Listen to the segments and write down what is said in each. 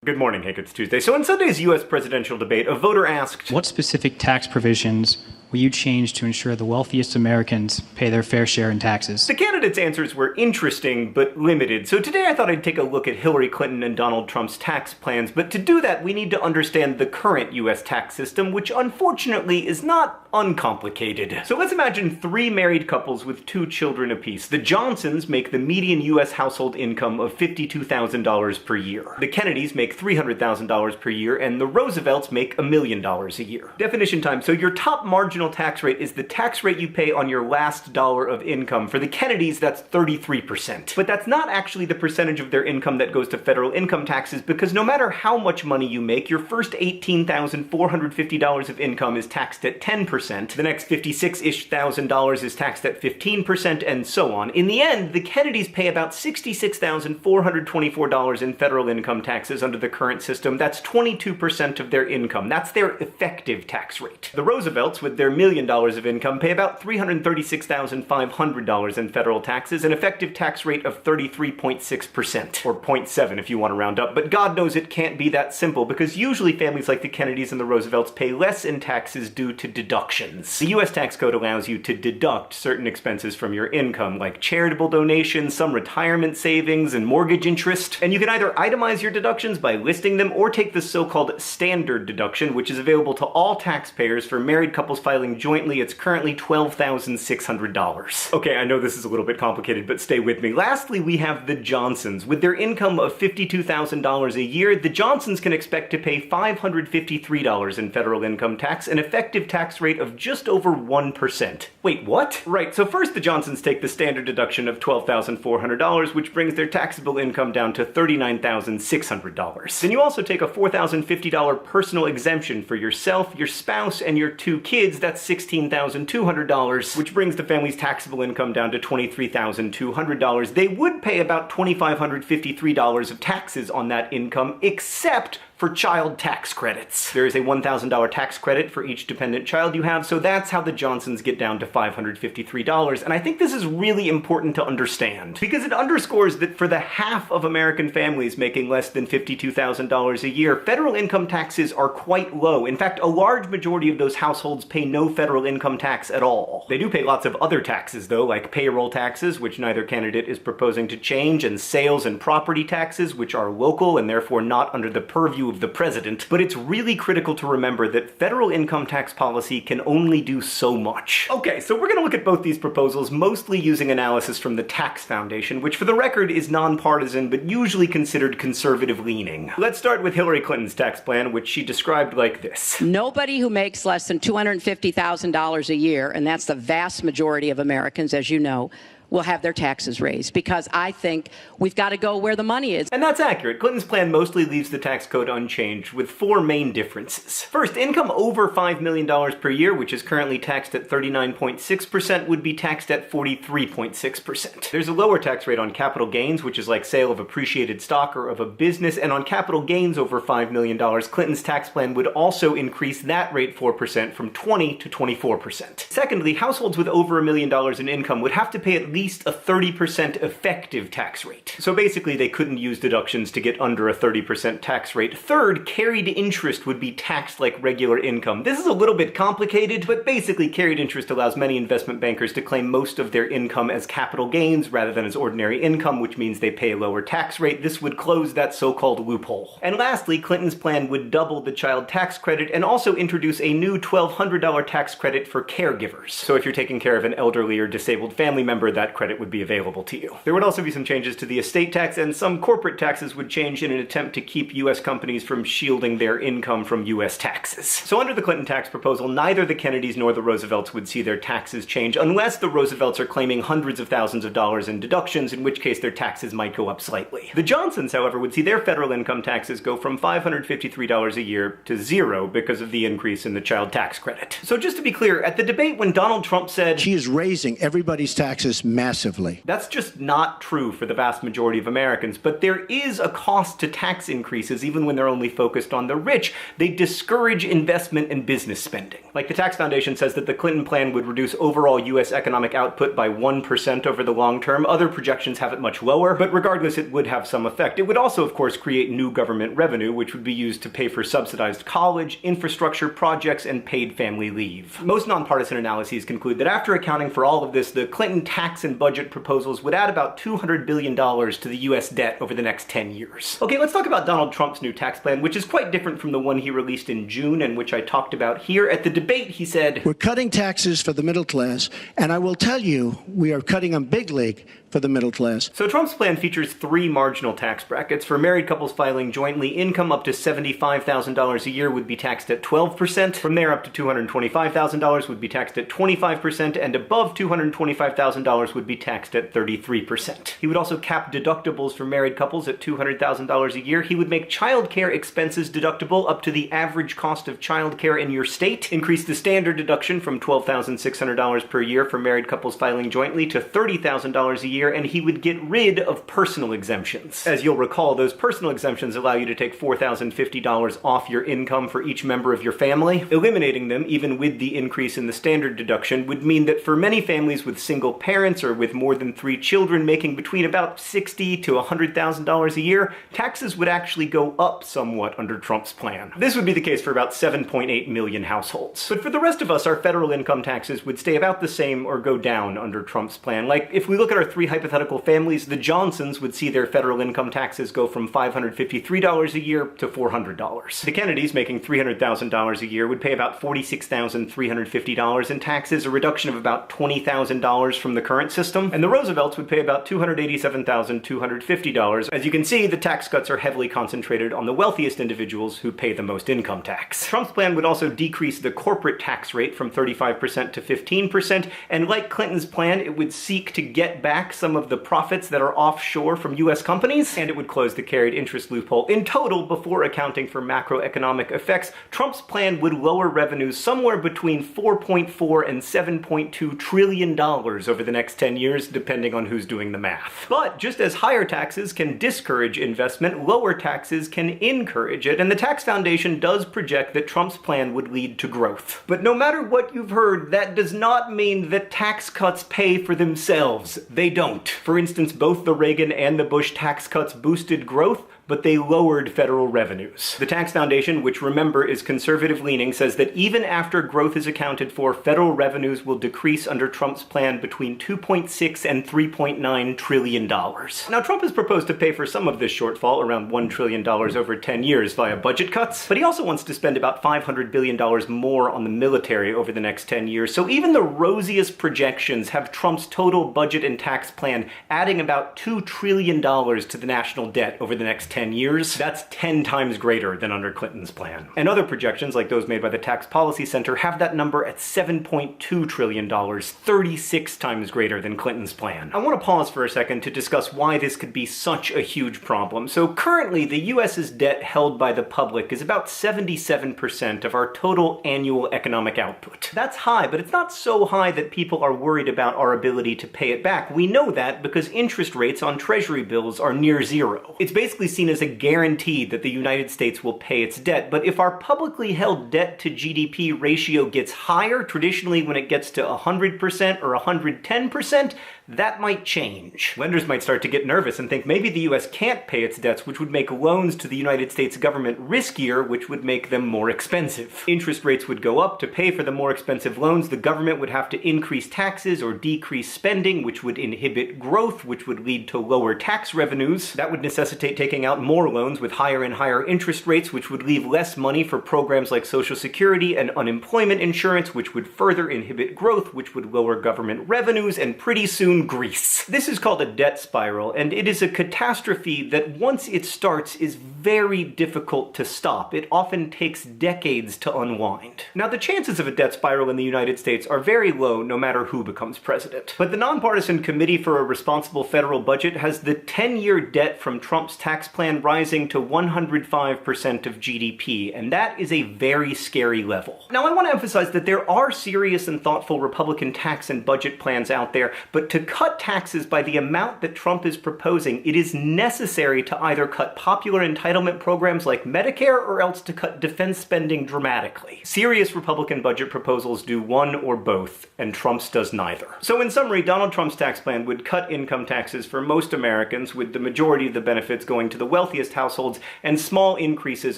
Good morning, Hank. It's Tuesday. So in Sunday's U.S. presidential debate, a voter asked, what specific tax provisions will you change to ensure the wealthiest Americans pay their fair share in taxes? The candidates' answers were interesting, but limited. So today I thought I'd take a look at Hillary Clinton and Donald Trump's tax plans. But to do that, we need to understand the current U.S. tax system, which unfortunately is not uncomplicated. So let's imagine three married couples with 2 children apiece. The Johnsons make the median U.S. household income of $52,000 per year. The Kennedys make $300,000 per year, and the Roosevelts make $1 million a year. Definition time. So your top marginal tax rate is the tax rate you pay on your last dollar of income. For the Kennedys, that's 33%. But that's not actually the percentage of their income that goes to federal income taxes, because no matter how much money you make, your first $18,450 of income is taxed at 10%. The next $56-ish thousand is taxed at 15%, and so on. In the end, the Kennedys pay about $66,424 in federal income taxes under the current system. That's 22% of their income. That's their effective tax rate. The Roosevelts, with their $1 million of income, pay about $336,500 in federal taxes, an effective tax rate of 33.6%, or 0.7 if you want to round up. But God knows it can't be that simple, because usually families like the Kennedys and the Roosevelts pay less in taxes due to deductions. The U.S. tax code allows you to deduct certain expenses from your income, like charitable donations, some retirement savings, and mortgage interest. And you can either itemize your deductions by listing them, or take the so-called standard deduction, which is available to all taxpayers. For married couples filing jointly, it's currently $12,600. Okay, I know this is a little bit complicated, but stay with me. Lastly, we have the Johnsons. With their income of $52,000 a year, the Johnsons can expect to pay $553 in federal income tax, an effective tax rate of just over 1%. Wait, what? Right, so first the Johnsons take the standard deduction of $12,400, which brings their taxable income down to $39,600. Then you also take a $4,050 personal exemption for yourself, your spouse, and your 2 kids. That's $16,200, which brings the family's taxable income down to $23,200. They would pay about $2,553 of taxes on that income, except for child tax credits. There is a $1,000 tax credit for each dependent child you have, so that's how the Johnsons get down to $553. And I think this is really important to understand, because it underscores that for the half of American families making less than $52,000 a year, federal income taxes are quite low. In fact, a large majority of those households pay no federal income tax at all. They do pay lots of other taxes, though, like payroll taxes, which neither candidate is proposing to change, and sales and property taxes, which are local and therefore not under the purview of the president. But it's really critical to remember that federal income tax policy can only do so much. Okay, so we're going to look at both these proposals, mostly using analysis from the Tax Foundation, which for the record is nonpartisan, but usually considered conservative-leaning. Let's start with Hillary Clinton's tax plan, which she described like this. Nobody who makes less than $250,000 a year, and that's the vast majority of Americans, as you know, will have their taxes raised, because I think we've got to go where the money is. And that's accurate. Clinton's plan mostly leaves the tax code unchanged, with 4 main differences. First, income over $5 million per year, which is currently taxed at 39.6%, would be taxed at 43.6%. There's a lower tax rate on capital gains, which is like sale of appreciated stock or of a business, and on capital gains over $5 million, Clinton's tax plan would also increase that rate 4% from 20 to 24%. Secondly, households with over $1 million in income would have to pay at least a 30% effective tax rate. So basically they couldn't use deductions to get under a 30% tax rate. Third, carried interest would be taxed like regular income. This is a little bit complicated, but basically carried interest allows many investment bankers to claim most of their income as capital gains rather than as ordinary income, which means they pay a lower tax rate. This would close that so-called loophole. And lastly, Clinton's plan would double the child tax credit and also introduce a new $1,200 tax credit for caregivers. So if you're taking care of an elderly or disabled family member, that credit would be available to you. There would also be some changes to the estate tax, and some corporate taxes would change in an attempt to keep U.S. companies from shielding their income from U.S. taxes. So under the Clinton tax proposal, neither the Kennedys nor the Roosevelts would see their taxes change, unless the Roosevelts are claiming hundreds of thousands of dollars in deductions, in which case their taxes might go up slightly. The Johnsons, however, would see their federal income taxes go from $553 a year to 0 because of the increase in the child tax credit. So just to be clear, at the debate when Donald Trump said, "She is raising everybody's taxes massively. That's just not true for the vast majority of Americans, but there is a cost to tax increases even when they're only focused on the rich. They discourage investment and business spending. Like the Tax Foundation says that the Clinton plan would reduce overall U.S. economic output by 1% over the long term. Other projections have it much lower, but regardless, it would have some effect. It would also, of course, create new government revenue, which would be used to pay for subsidized college, infrastructure projects, and paid family leave. Most nonpartisan analyses conclude that after accounting for all of this, the Clinton tax and budget proposals would add about $200 billion to the U.S. debt over the next 10 years. Okay, let's talk about Donald Trump's new tax plan, which is quite different from the one he released in June and which I talked about here. At the debate, he said, "We're cutting taxes for the middle class, and I will tell you, we are cutting them big league for the middle class." So Trump's plan features 3 marginal tax brackets. For married couples filing jointly, income up to $75,000 a year would be taxed at 12%. From there up to $225,000 would be taxed at 25%, and above $225,000 would be taxed at 33%. He would also cap deductibles for married couples at $200,000 a year. He would make childcare expenses deductible up to the average cost of childcare in your state, increase the standard deduction from $12,600 per year for married couples filing jointly to $30,000 a year, and he would get rid of personal exemptions. As you'll recall, those personal exemptions allow you to take $4,050 off your income for each member of your family. Eliminating them, even with the increase in the standard deduction, would mean that for many families with single parents or with more than 3 children making between about $60,000 to $100,000 a year, taxes would actually go up somewhat under Trump's plan. This would be the case for about 7.8 million households. But for the rest of us, our federal income taxes would stay about the same or go down under Trump's plan. Like, if we look at our 3 hypothetical families, the Johnsons would see their federal income taxes go from $553 a year to $400. The Kennedys, making $300,000 a year, would pay about $46,350 in taxes, a reduction of about $20,000 from the current system. And the Roosevelts would pay about $287,250. As you can see, the tax cuts are heavily concentrated on the wealthiest individuals who pay the most income tax. Trump's plan would also decrease the corporate tax rate from 35% to 15%, and like Clinton's plan, it would seek to get back some of the profits that are offshore from U.S. companies, and it would close the carried interest loophole. In total, before accounting for macroeconomic effects, Trump's plan would lower revenues somewhere between $4.4 and $7.2 trillion over the next 10 years, depending on who's doing the math. But just as higher taxes can discourage investment, lower taxes can encourage it, and the Tax Foundation does project that Trump's plan would lead to growth. But no matter what you've heard, that does not mean that tax cuts pay for themselves. They don't. For instance, both the Reagan and the Bush tax cuts boosted growth, but they lowered federal revenues. The Tax Foundation, which remember is conservative-leaning, says that even after growth is accounted for, federal revenues will decrease under Trump's plan between $2.6 and $3.9 trillion. Now, Trump has proposed to pay for some of this shortfall, around $1 trillion over 10 years, via budget cuts, but he also wants to spend about $500 billion more on the military over the next 10 years, so even the rosiest projections have Trump's total budget and tax plan adding about $2 trillion to the national debt over the next 10 years. That's 10 times greater than under Clinton's plan. And other projections, like those made by the Tax Policy Center, have that number at $7.2 trillion, 36 times greater than Clinton's plan. I want to pause for a second to discuss why this could be such a huge problem. So currently, the US's debt held by the public is about 77% of our total annual economic output. That's high, but it's not so high that people are worried about our ability to pay it back. We know that because interest rates on treasury bills are near zero. It's basically seen as a guarantee that the United States will pay its debt, but if our publicly held debt to GDP ratio gets higher, traditionally when it gets to 100% or 110%, that might change. Lenders might start to get nervous and think maybe the US can't pay its debts, which would make loans to the United States government riskier, which would make them more expensive. Interest rates would go up. To pay for the more expensive loans, the government would have to increase taxes or decrease spending, which would inhibit growth, which would lead to lower tax revenues. That would necessitate taking out more loans with higher and higher interest rates, which would leave less money for programs like Social Security and unemployment insurance, which would further inhibit growth, which would lower government revenues, and pretty soon Greece. This is called a debt spiral, and it is a catastrophe that once it starts is very difficult to stop. It often takes decades to unwind. Now, the chances of a debt spiral in the United States are very low no matter who becomes president. But the Nonpartisan Committee for a Responsible Federal Budget has the 10-year debt from Trump's tax plan rising to 105% of GDP, and that is a very scary level. Now, I want to emphasize that there are serious and thoughtful Republican tax and budget plans out there, but to cut taxes by the amount that Trump is proposing, it is necessary to either cut popular entitlement programs like Medicare or else to cut defense spending dramatically. Serious Republican budget proposals do one or both, and Trump's does neither. So in summary, Donald Trump's tax plan would cut income taxes for most Americans, with the majority of the benefits going to the wealthiest households and small increases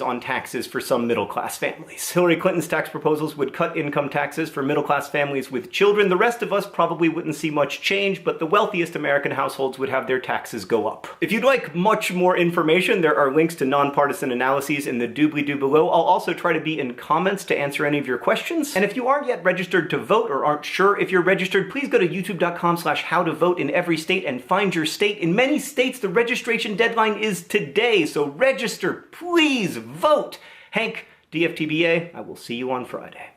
on taxes for some middle-class families. Hillary Clinton's tax proposals would cut income taxes for middle-class families with children. The rest of us probably wouldn't see much change, but the wealthiest American households would have their taxes go up. If you'd like much more information, there are links to nonpartisan analyses in the doobly-doo below. I'll also try to be in comments to answer any of your questions. And if you aren't yet registered to vote or aren't sure if you're registered, please go to youtube.com/howtovote in every state and find your state. In many states, the registration deadline is today, so register, please vote. Hank, DFTBA, I will see you on Friday.